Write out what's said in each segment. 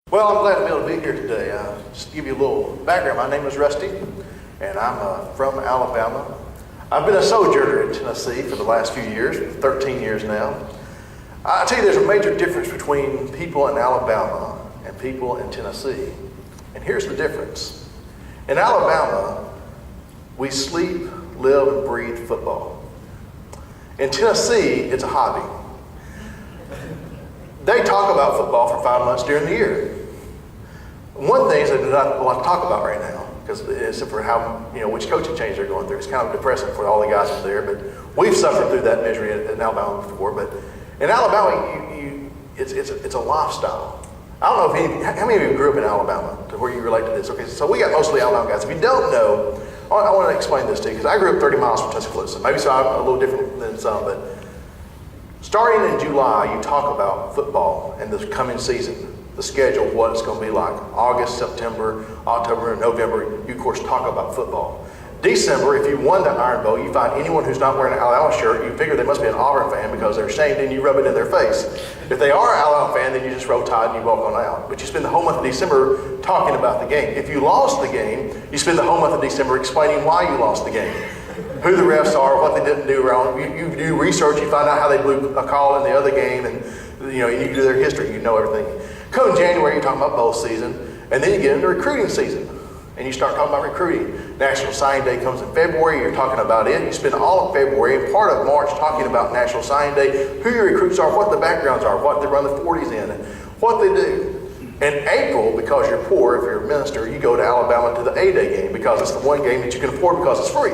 Well, I'm glad to be able to be here today. Just to give you a little background, my name is Rusty, and I'm from Alabama. I've been a sojourner in Tennessee for the last few years, 13 years now. I tell you, there's a major difference between people in Alabama and people in Tennessee. And here's the difference. In Alabama, we sleep, live, and breathe football. In Tennessee, it's a hobby. They talk about football for 5 months during the year. One thing is they do not want to talk about right now, because except for how, which coaching change they're going through. It's kind of depressing for all the guys up there, but we've suffered through that misery in Alabama before. But in Alabama, it's a lifestyle. I don't know how many of you grew up in Alabama to where you relate to this. Okay, so we got mostly Alabama guys. If you don't know, I want to explain this to you, because I grew up 30 miles from Tuscaloosa. Maybe so I'm a little different than some, but starting in July, you talk about football and the coming season, the schedule, what it's going to be like. August, September, October, November, you of course talk about football. December, if you won the Iron Bowl, you find anyone who's not wearing an Alabama shirt, you figure they must be an Auburn fan because they're ashamed, and you rub it in their face. If they are an Alabama fan, then you just roll tide and you walk on out. But you spend the whole month of December talking about the game. If you lost the game, you spend the whole month of December explaining why you lost the game, who the refs are, what they didn't do wrong. You do research, you find out how they blew a call in the other game, and you do their history, you know everything. Come January, you're talking about bowl season, and then you get into recruiting season, and you start talking about recruiting. National Signing Day comes in February, you're talking about it. You spend all of February and part of March talking about National Signing Day, who your recruits are, what the backgrounds are, what they run the 40s in, and what they do. In April, because you're poor, if you're a minister, you go to Alabama to the A-Day game because it's the one game that you can afford because it's free.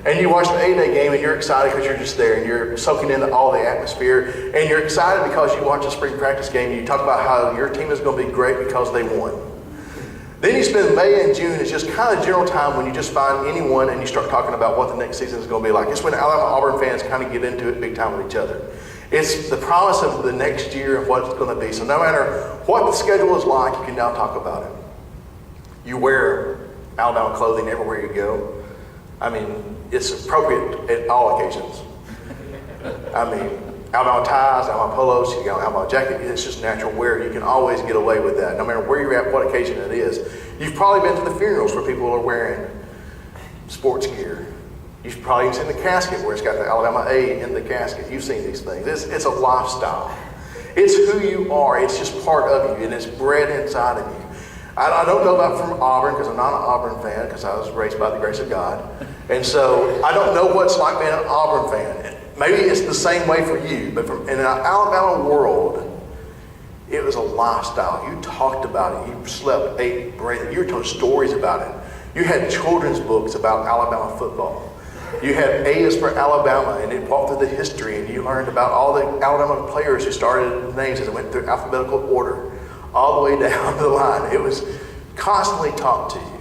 And you watch the A-Day game and you're excited because you're just there and you're soaking in all the atmosphere, and you're excited because you watch a spring practice game and you talk about how your team is going to be great because they won. Then you spend May and June as just kind of general time when you just find anyone and you start talking about what the next season is going to be like. It's when Alabama Auburn fans kind of get into it big time with each other. It's the promise of the next year and what it's going to be. So no matter what the schedule is like, you can now talk about it. You wear Alabama clothing everywhere you go. I mean, it's appropriate at all occasions. I mean, Alabama ties, Alabama polos, you got Alabama jacket, it's just natural wear. You can always get away with that, no matter where you're at, what occasion it is. You've probably been to the funerals where people are wearing sports gear. You've probably even seen the casket where it's got the Alabama A in the casket. You've seen these things. It's a lifestyle. It's who you are. It's just part of you, and it's bred inside of you. I don't know about from Auburn, because I'm not an Auburn fan, because I was raised by the grace of God. And so I don't know what it's like being an Auburn fan. Maybe it's the same way for you, but in an Alabama world, it was a lifestyle. You talked about it. You slept, ate, breathed. You were told stories about it. You had children's books about Alabama football. You had A's for Alabama, and it walked through the history, and you learned about all the Alabama players who started names as it went through alphabetical order, all the way down the line. It was constantly taught to you.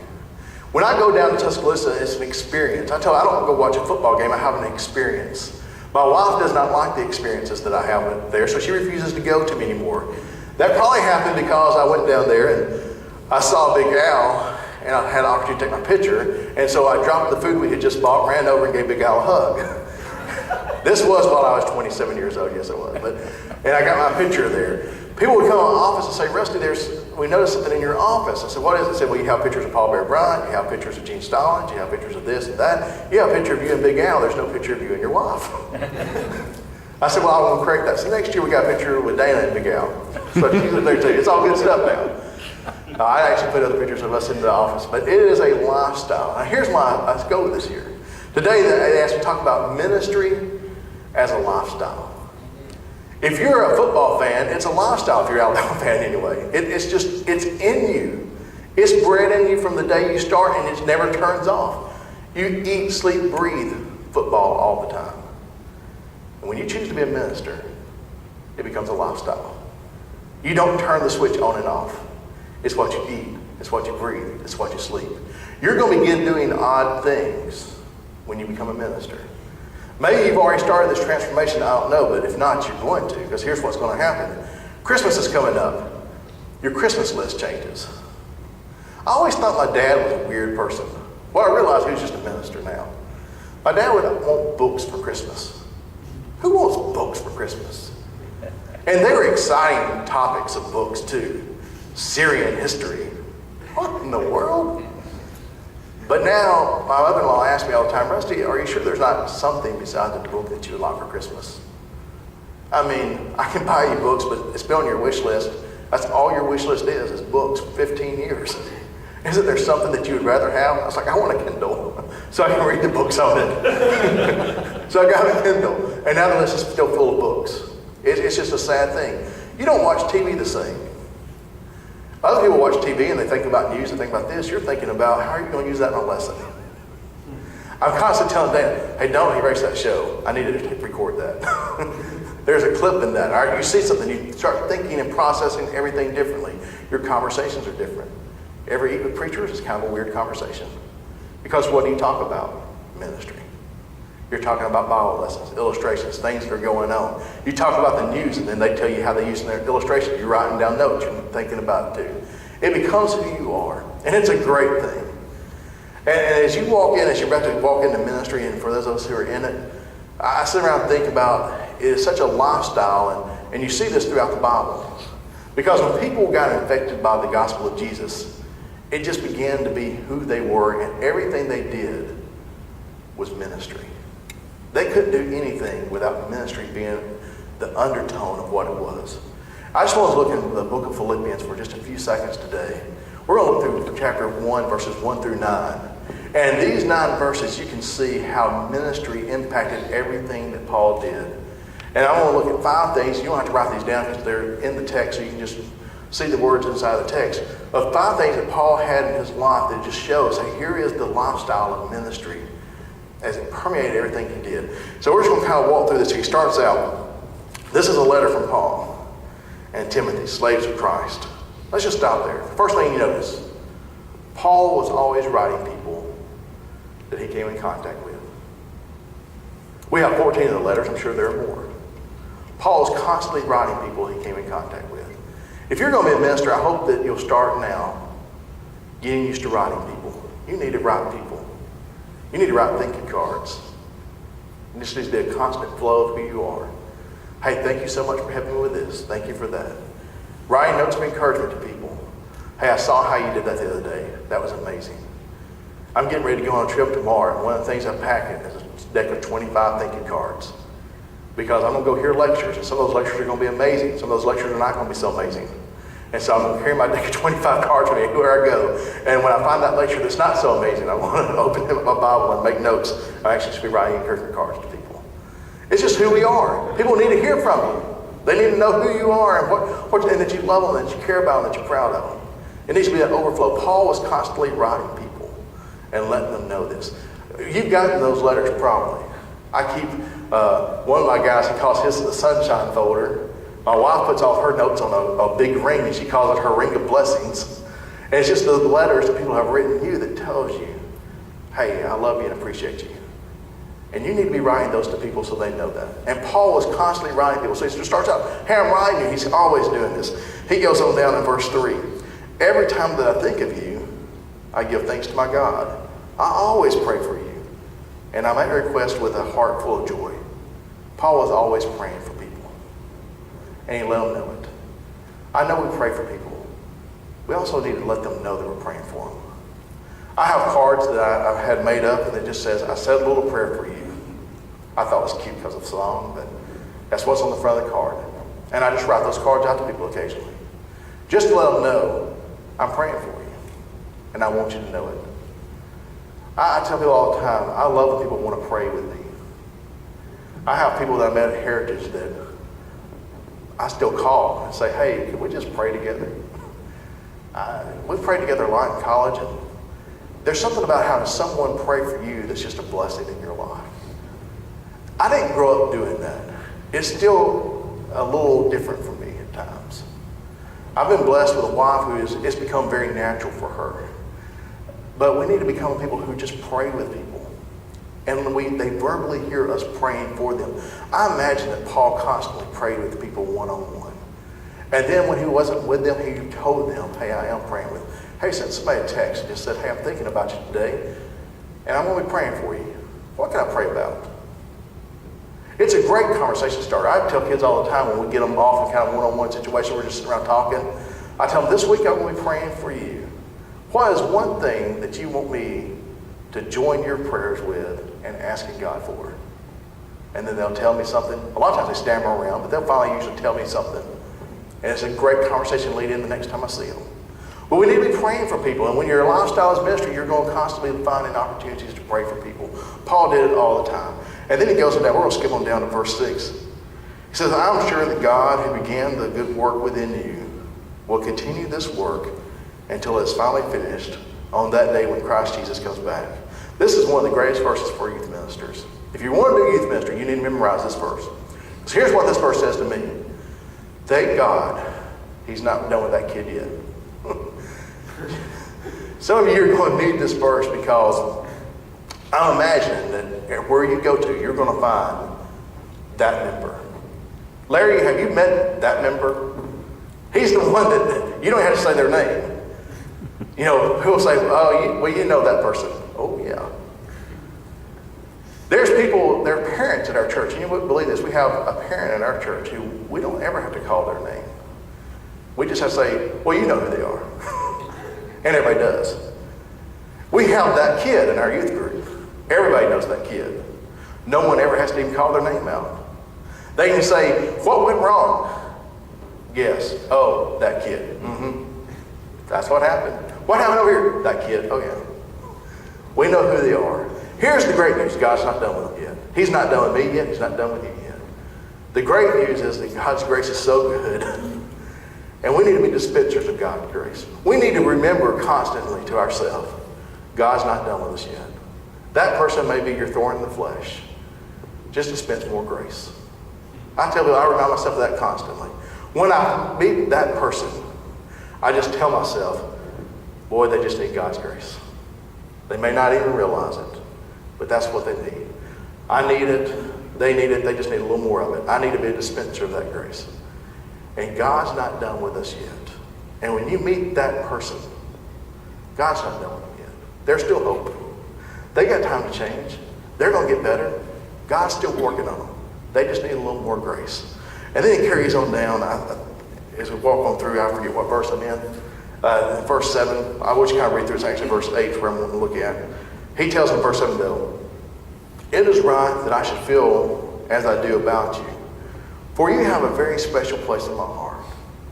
When I go down to Tuscaloosa, it's an experience. I don't go watch a football game, I have an experience. My wife does not like the experiences that I have there, so she refuses to go to me anymore. That probably happened because I went down there and I saw Big Al, and I had an opportunity to take my picture, and so I dropped the food we had just bought, ran over and gave Big Al a hug. This was while I was 27 years old, yes it was. And I got my picture there. People would come in my office and say, Rusty, we noticed something in your office. I said, what is it? They said, well, you have pictures of Paul Bear Bryant, you have pictures of Gene Stallings, you have pictures of this and that. You have a picture of you and Big Al, there's no picture of you and your wife. I said, well, I want to correct that. So next year we got a picture with Dana and Big Al. So you live there too. It's all good stuff now. I actually put other pictures of us in the office, but it is a lifestyle. Now here's let's go with this here. Today they asked me to talk about ministry as a lifestyle. If you're a football fan, it's a lifestyle if you're an Alabama fan anyway. It's in you. It's bred in you from the day you start, and it never turns off. You eat, sleep, breathe football all the time. And when you choose to be a minister, it becomes a lifestyle. You don't turn the switch on and off. It's what you eat. It's what you breathe. It's what you sleep. You're going to begin doing odd things when you become a minister. Maybe you've already started this transformation, I don't know, but if not, you're going to, because here's what's going to happen. Christmas is coming up. Your Christmas list changes. I always thought my dad was a weird person. Well, I realize he was just a minister now. My dad would want books for Christmas. Who wants books for Christmas? And they were exciting topics of books too. Syrian history. What in the world? But now, my mother-in-law asks me all the time, Rusty, are you sure there's not something besides the book that you would like for Christmas? I mean, I can buy you books, but it's been on your wish list. That's all your wish list is books, 15 years. Isn't there something that you would rather have? I was like, I want a Kindle, so I can read the books on it. So I got a Kindle, and now the list is still full of books. It's just a sad thing. You don't watch TV the same. Other people watch TV and they think about news and think about this. You're thinking about how are you going to use that in a lesson? I'm constantly telling Dan, hey, don't erase that show. I need to record that. There's a clip in that. All right, you see something, you start thinking and processing everything differently. Your conversations are different. Every Eat with Preachers is kind of a weird conversation. Because what do you talk about? Ministry. You're talking about Bible lessons, illustrations, things that are going on. You talk about the news, and then they tell you how they use their illustrations. You're writing down notes. You're thinking about it too. It becomes who you are, and it's a great thing. And as you walk in, as you're about to walk into ministry, and for those of us who are in it, I sit around and think about it is such a lifestyle, and you see this throughout the Bible. Because when people got infected by the gospel of Jesus, it just began to be who they were, and everything they did was ministry. They couldn't do anything without ministry being the undertone of what it was. I just want to look in the book of Philippians for just a few seconds today. We're going to look through chapter 1, verses 1 through 9. And these 9 verses, you can see how ministry impacted everything that Paul did. And I want to look at 5 things. You don't have to write these down because they're in the text, so you can just see the words inside the text. Of 5 things that Paul had in his life that just shows, hey, here is the lifestyle of ministry as it permeated everything he did. So we're just going to kind of walk through this. He starts out, this is a letter from Paul and Timothy, slaves of Christ. Let's just stop there. First thing you notice, Paul was always writing people that he came in contact with. We have 14 of the letters. I'm sure there are more. Paul was constantly writing people he came in contact with. If you're going to be a minister, I hope that you'll start now getting used to writing people. You need to write people. You need to write thank you cards. And this needs to be a constant flow of who you are. Hey, thank you so much for helping me with this. Thank you for that. Writing notes of encouragement to people. Hey, I saw how you did that the other day. That was amazing. I'm getting ready to go on a trip tomorrow, and one of the things I'm packing is a deck of 25 thank you cards. Because I'm going to go hear lectures, and some of those lectures are going to be amazing. Some of those lectures are not going to be so amazing. And so I'm going to carry my deck of 25 cards with me everywhere I go. And when I find that lecture that's not so amazing, I want to open up my Bible and make notes. I actually should be writing encouragement cards to people. It's just who we are. People need to hear from you. They need to know who you are and and that you love them, that you care about them, that you're proud of them. It needs to be that overflow. Paul was constantly writing people and letting them know this. You've gotten those letters probably. I keep, one of my guys, he calls his the sunshine folder. My wife puts all her notes on a big ring, and she calls it her ring of blessings. And it's just the letters that people have written you that tells you, hey, I love you and appreciate you. And you need to be writing those to people so they know that. And Paul was constantly writing people. So he starts out, hey, I'm writing you. He's always doing this. He goes on down in verse 3. Every time that I think of you, I give thanks to my God. I always pray for you. And I make a request with a heart full of joy. Paul was always praying for people. And he let them know it. I know we pray for people. We also need to let them know that we're praying for them. I have cards that I've had made up, and it just says, I said a little prayer for you. I thought it was cute because of the song, but that's what's on the front of the card. And I just write those cards out to people occasionally. Just to let them know, I'm praying for you. And I want you to know it. I tell people all the time, I love when people want to pray with me. I have people that I met at Heritage that I still call and say, hey, can we just pray together? We prayed together a lot in college, and there's something about having someone pray for you that's just a blessing in your life. I didn't grow up doing that. It's still a little different for me at times. I've been blessed with a wife who it's become very natural for her. But we need to become people who just pray with people. And when they verbally hear us praying for them. I imagine that Paul constantly prayed with people one-on-one. And then when he wasn't with them, he told them, hey, I am praying with them. Hey, sent somebody a text and just said, hey, I'm thinking about you today, and I'm going to be praying for you. What can I pray about? It's a great conversation starter. I tell kids all the time when we get them off in kind of one-on-one situation, we're just sitting around talking. I tell them, this week I'm going to be praying for you. What is one thing that you want me to join your prayers with and asking God for? And then they'll tell me something. A lot of times they stammer around, but they'll finally usually tell me something. And it's a great conversation lead in the next time I see them. But we need to be praying for people. And when your lifestyle is ministry, you're going to constantly be finding opportunities to pray for people. Paul did it all the time. And then he goes down, we're going to skip on down to verse 6. He says, I'm sure that God who began the good work within you will continue this work until it's finally finished on that day when Christ Jesus comes back. This is one of the greatest verses for youth ministers. If you want to do youth ministry, you need to memorize this verse. So here's what this verse says to me. Thank God he's not done with that kid yet. Some of you are going to need this verse because I'm imagining that where you go to, you're going to find that member. Larry, have you met that member? He's the one that, you don't have to say their name. You know, who will say, oh, you know that person. Oh, yeah. There's people, there are parents at our church, and you wouldn't believe this. We have a parent in our church who we don't ever have to call their name. We just have to say, well, you know who they are. And everybody does. We have that kid in our youth group. Everybody knows that kid. No one ever has to even call their name out. They can say, what went wrong? Yes. Oh, that kid. That's what happened. What happened over here? That kid. Oh, yeah. We know who they are. Here's the great news. God's not done with them yet. He's not done with me yet. He's not done with you yet. The great news is that God's grace is so good. And we need to be dispensers of God's grace. We need to remember constantly to ourselves, God's not done with us yet. That person may be your thorn in the flesh. Just dispense more grace. I tell you, I remind myself of that constantly. When I meet that person, I just tell myself, boy, they just need God's grace. They may not even realize it, but that's what they need. I need it. They need it. They just need a little more of it. I need to be a dispenser of that grace. And God's not done with us yet. And when you meet that person, God's not done with them yet. There's still hope. They got time to change. They're going to get better. God's still working on them. They just need a little more grace. And then he carries on down. As we walk on through, I forget what verse I'm in. Verse 7. I wish you kind of read through this. Actually, verse 8 is where I'm going to look at. He tells in verse 7 though, it is right that I should feel as I do about you. For you have a very special place in my heart.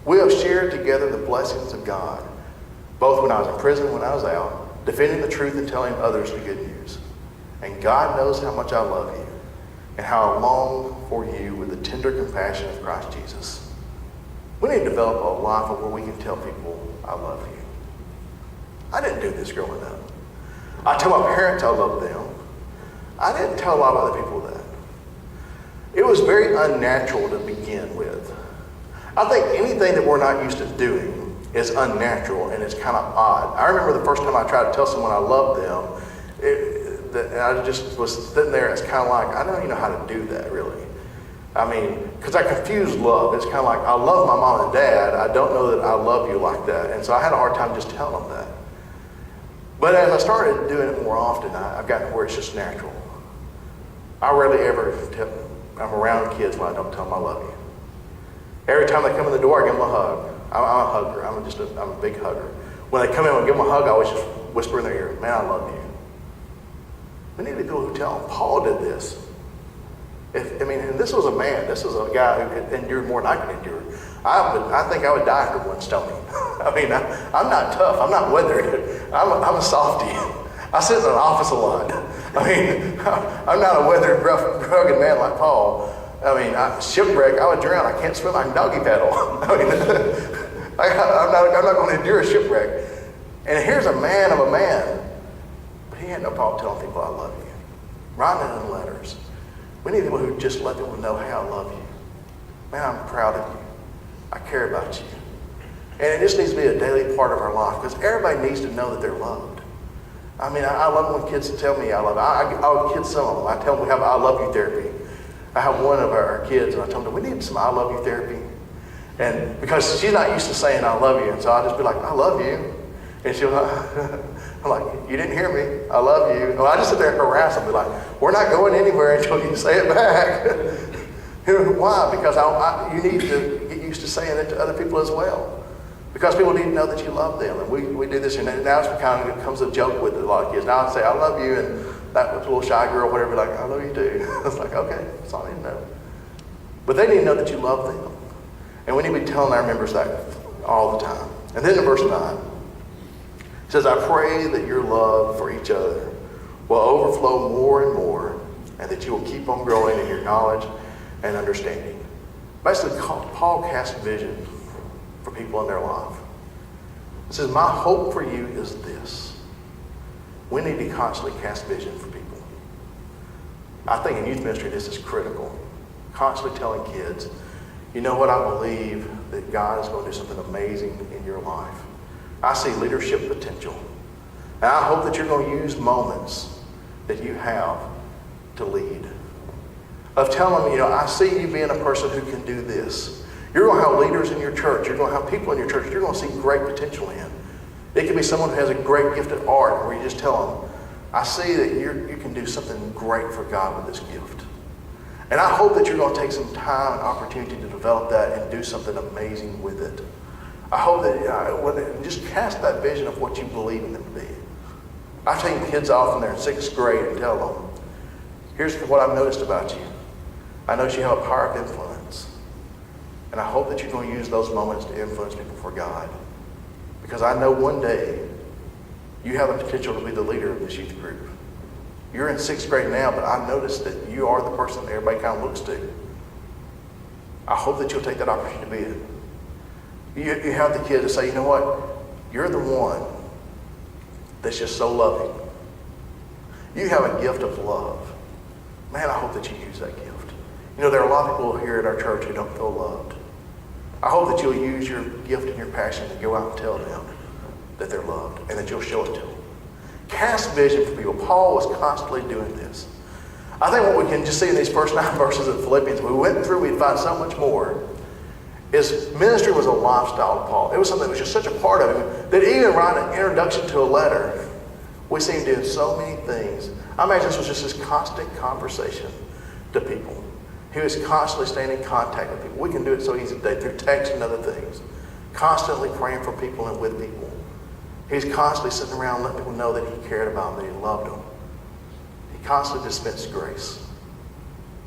We have shared together the blessings of God, both when I was in prison and when I was out, defending the truth and telling others the good news. And God knows how much I love you and how I long for you with the tender compassion of Christ Jesus. We need to develop a life where we can tell people, I love you. I didn't do this growing up. I tell my parents I love them. I didn't tell a lot of other people that. It was very unnatural to begin with. I think anything that we're not used to doing is unnatural and it's kind of odd. I remember the first time I tried to tell someone I loved them, I just was sitting there, it's kind of like, I don't even know how to do that really. I mean, because I confuse love. It's kind of like, I love my mom and dad, I don't know that I love you like that. And so I had a hard time just telling them that. But as I started doing it more often, I've gotten to where it's just natural. I rarely ever I'm around kids when I don't tell them I love you. Every time they come in the door, I give them a hug. I'm a hugger. I'm a big hugger. When they come in and give them a hug, I always just whisper in their ear, man, I love you. We need to be people who tell them. Paul did this. And this was a man. This was a guy who could endure more than I could endure. I think I would die after one stoning. I'm not tough. I'm not weathered. I'm a softie. I sit in an office a lot. I'm not a weathered, rough, rugged man like Paul. Shipwreck, I would drown. I can't swim. I can doggy paddle. I'm not going to endure a shipwreck. And here's a man of a man. But he had no problem telling people I love you. Writing it in letters. We need people who just let people know, hey, I love you. Man, I'm proud of you. I care about you. And it just needs to be a daily part of our life because everybody needs to know that they're loved. I love when kids tell me I love them. I'll kid some of them. I tell them we have I love you therapy. I have one of our kids and I tell them, we need some I love you therapy. And because she's not used to saying I love you, and so I'll just be like, I love you. And she'll, I'm like, you didn't hear me. I love you. Well, I just sit there and harass them, be like, we're not going anywhere until you say it back. Why? Because you need to get used to saying it to other people as well. Because people need to know that you love them. And we do this, and now it kind of becomes a joke with a lot of kids. Now I say, I love you, and that little shy girl, whatever, like, I love you too. It's like, okay, that's all I need to know. But they need to know that you love them. And we need to be telling our members that all the time. And then in verse 9, it says, I pray that your love for each other will overflow more and more, and that you will keep on growing in your knowledge and understanding. Basically, Paul casts vision for people in their life. It says, my hope for you is this. We need to constantly cast vision for people. I think in youth ministry, this is critical. Constantly telling kids, you know what, I believe that God is going to do something amazing in your life. I see leadership potential. And I hope that you're going to use moments that you have to lead. Of telling them, I see you being a person who can do this. You're going to have leaders in your church. You're going to have people in your church you're going to see great potential in. It could be someone who has a great gift at art where you just tell them, I see that you can do something great for God with this gift. And I hope that you're going to take some time and opportunity to develop that and do something amazing with it. I hope that just cast that vision of what you believe in them to be. I take kids off when they're in 6th grade and tell them, here's what I've noticed about you. I notice you have a power of influence. And I hope that you're going to use those moments to influence people for God. Because I know one day you have the potential to be the leader of this youth group. You're in 6th grade now, but I noticed that you are the person that everybody kind of looks to. I hope that you'll take that opportunity to be it. You have the kid to say, you know what? You're the one that's just so loving. You have a gift of love. Man, I hope that you use that gift. There are a lot of people here at our church who don't feel loved. I hope that you'll use your gift and your passion to go out and tell them that they're loved and that you'll show it to them. Cast vision for people. Paul was constantly doing this. I think what we can just see in these first 9 verses of Philippians, we went through, we'd find so much more, is ministry was a lifestyle of Paul. It was something that was just such a part of him that even writing an introduction to a letter, we see him doing so many things. I imagine this was just his constant conversation to people. He was constantly staying in contact with people. We can do it so easy today through text and other things. Constantly praying for people and with people. He's constantly sitting around letting people know that he cared about them, that he loved them. He constantly dispensed grace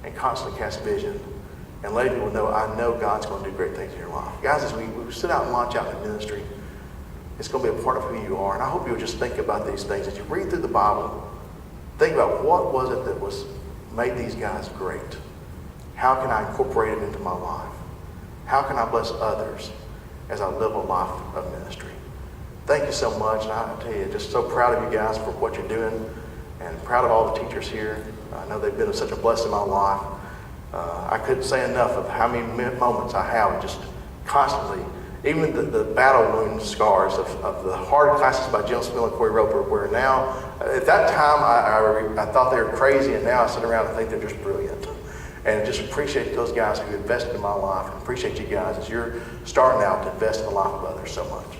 and constantly cast vision and letting people know, I know God's going to do great things in your life. Guys, as we sit out and launch out in ministry, it's going to be a part of who you are. And I hope you'll just think about these things. As you read through the Bible, think about what was it that made these guys great. How can I incorporate it into my life? How can I bless others as I live a life of ministry? Thank you so much. And I tell you, just so proud of you guys for what you're doing and proud of all the teachers here. I know they've been such a blessing in my life. I couldn't say enough of how many moments I have just constantly, even the battle wound scars of the hard classes by Jim Smith and Corey Roper, where now, at that time, I thought they were crazy, and now I sit around and think they're just brilliant. And just appreciate those guys who invested in my life, and appreciate you guys as you're starting out to invest in the life of others so much.